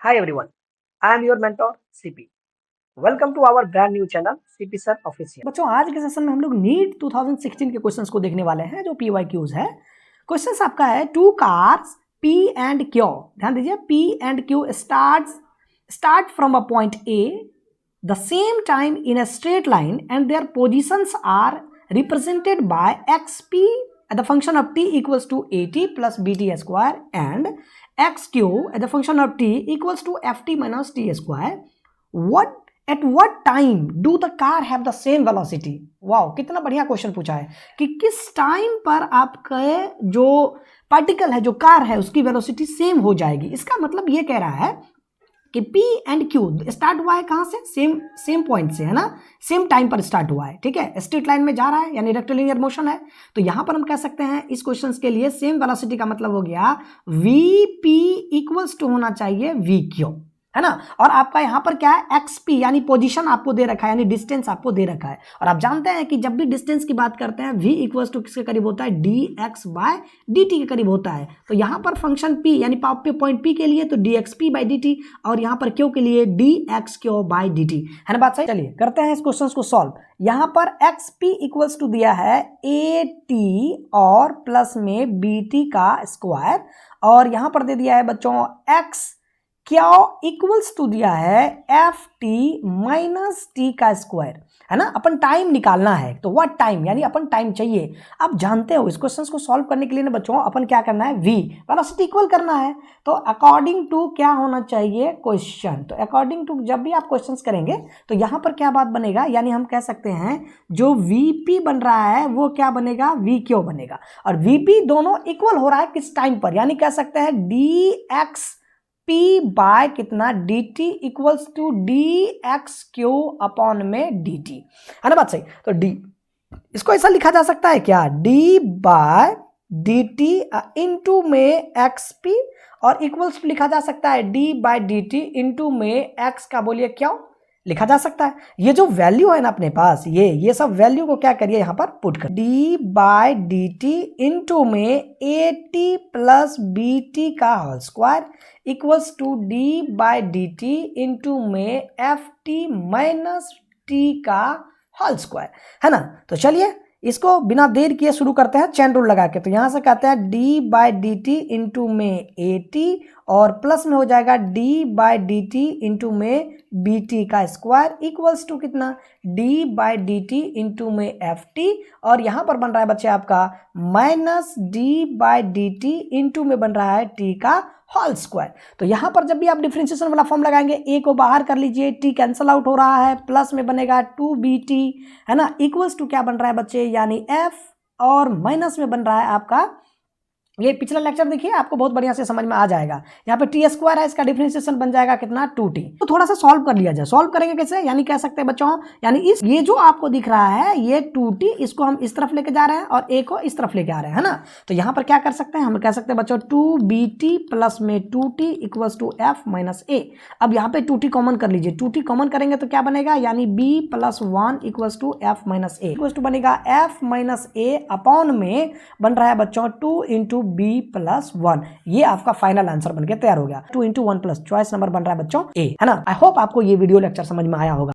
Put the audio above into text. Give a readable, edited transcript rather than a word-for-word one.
Hi everyone, I am your mentor CP. Welcome to our brand new channel CP Sir Official. बच्चों आज के session में हम लोग नीट 2016 के क्वेश्चंस को देखने वाले हैं जो PYQs है। क्वेश्चंस आपका है two cars P and Q, ध्यान दीजिए P and Q start from a point A the same time in a straight line and their positions are represented by XP at the function of t equals to at plus bt square and xq at the function of t equals to ft minus t square. At what time do the car have the same velocity? Wow, कितना बढ़िया question पूछा है कि किस time पर आपके जो particle है, जो कार है, उसकी वेलोसिटी सेम हो जाएगी। इसका मतलब ये कह रहा है कि P एंड Q स्टार्ट हुआ है कहाँ से? सेम पॉइंट से, है ना, सेम टाइम पर स्टार्ट हुआ है। ठीक है, स्ट्रेट लाइन में जा रहा है यानी रेक्टिलिनियर मोशन है। तो यहां पर हम कह सकते हैं इस क्वेश्चन के लिए सेम वेलोसिटी का मतलब हो गया VP इक्वल्स टू होना चाहिए VQ, है ना। और आपका यहां पर क्या है? XP यानी पोजीशन आपको दे रखा है, यानी डिस्टेंस आपको दे रखा है। और आप जानते हैं कि जब भी डिस्टेंस की बात करते हैं V इक्वल्स टू किसके करीब होता है? dx बाय dt के करीब होता है। तो यहां पर फंक्शन P यानी पॉइंट P के लिए तो dxp बाई dt, और यहां पर Q के लिए dxq बाई dt, है ना। बात सही। चलिए करते हैं इस क्वेश्चन को सॉल्व। यहां पर XP इक्वल्स टू दिया है AT और प्लस में BT का स्क्वायर, और यहां पर दे दिया है बच्चों x क्या इक्वल्स टू दिया है FT माइनस टी का स्क्वायर, है ना। अपन टाइम निकालना है, तो व्हाट टाइम यानी अपन टाइम चाहिए। आप जानते हो इस क्वेश्चन को सॉल्व करने के लिए ना बच्चों अपन क्या करना है? V वेलोसिटी इक्वल करना है। तो अकॉर्डिंग टू क्या होना चाहिए? क्वेश्चन। तो अकॉर्डिंग टू जब भी आप क्वेश्चंस करेंगे तो यहां पर क्या बात बनेगा, यानी हम कह सकते हैं जो VP बन रहा है वो क्या बनेगा? VQ बनेगा। और VP दोनों इक्वल हो रहा है किस टाइम पर, यानी कह सकते हैं dx P बाय कितना? dt equals to dxq upon में dt, है ना। बात सही। तो d इसको ऐसा लिखा जा सकता है क्या? d बाय dt इंटू में xp, और इक्वल्स लिखा जा सकता है d बाय dt इंटू में x का बोलिए क्यों लिखा जा सकता है। ये जो वैल्यू है ना अपने पास, ये सब वैल्यू को क्या करिए यहां पर पुट कर, d बाय dt इंटू में at प्लस bt का whole square equals to d by dt into में ft माइनस t का होल स्क्वायर, है ना। तो चलिए इसको बिना देर किए शुरू करते हैं चैन रूल लगा के। तो यहां से कहते हैं d बाय dt इंटू में at और प्लस में हो जाएगा d बाय dt इंटू में bt का स्क्वायर इक्वल्स टू कितना? d बाय dt इंटू में ft, और यहां पर बन रहा है बच्चे आपका minus d by dt into में बन रहा है t का होल स्क्वायर। तो यहां पर जब भी आप डिफरेंशिएशन वाला फॉर्म लगाएंगे a को बाहर कर लीजिए, t कैंसल आउट हो रहा है, प्लस में बनेगा 2bt, है ना, इक्वल्स टू क्या बन रहा है बच्चे? यानी f, और माइनस में बन रहा है आपका, ये पिछला लेक्चर देखिए आपको बहुत बढ़िया से समझ में आ जाएगा। यहाँ पे टी स्क्वायर है, इसका डिफरेंशिएशन बन जाएगा कितना? 2t। तो थोड़ा सा सॉल्व कर लिया जाए। सॉल्व करेंगे कैसे? यानी कह सकते हैं बच्चों, यानी ये जो आपको दिख रहा है ये 2t, इसको हम इस तरफ लेके जा रहे हैं और a को इस तरफ लेके आ रहे हैं, है ना। तो यहाँ पर क्या कर सकते हैं? हम कह सकते हैं बच्चों 2bt प्लस में 2t equals to f minus a। अब यहाँ पे 2t कॉमन कर लीजिए, 2t कॉमन करेंगे तो क्या बनेगा? यानी b plus 1 equals to f minus a equals to बनेगा f माइनस a अपॉन में बन रहा है बच्चों 2 इंटू b प्लस 1। ये आपका फाइनल आंसर बनके तैयार हो गया। 2 इंटू 1 प्लस चॉइस नंबर बन रहा है बच्चों A, है ना। आई होप आपको ये वीडियो लेक्चर समझ में आया होगा।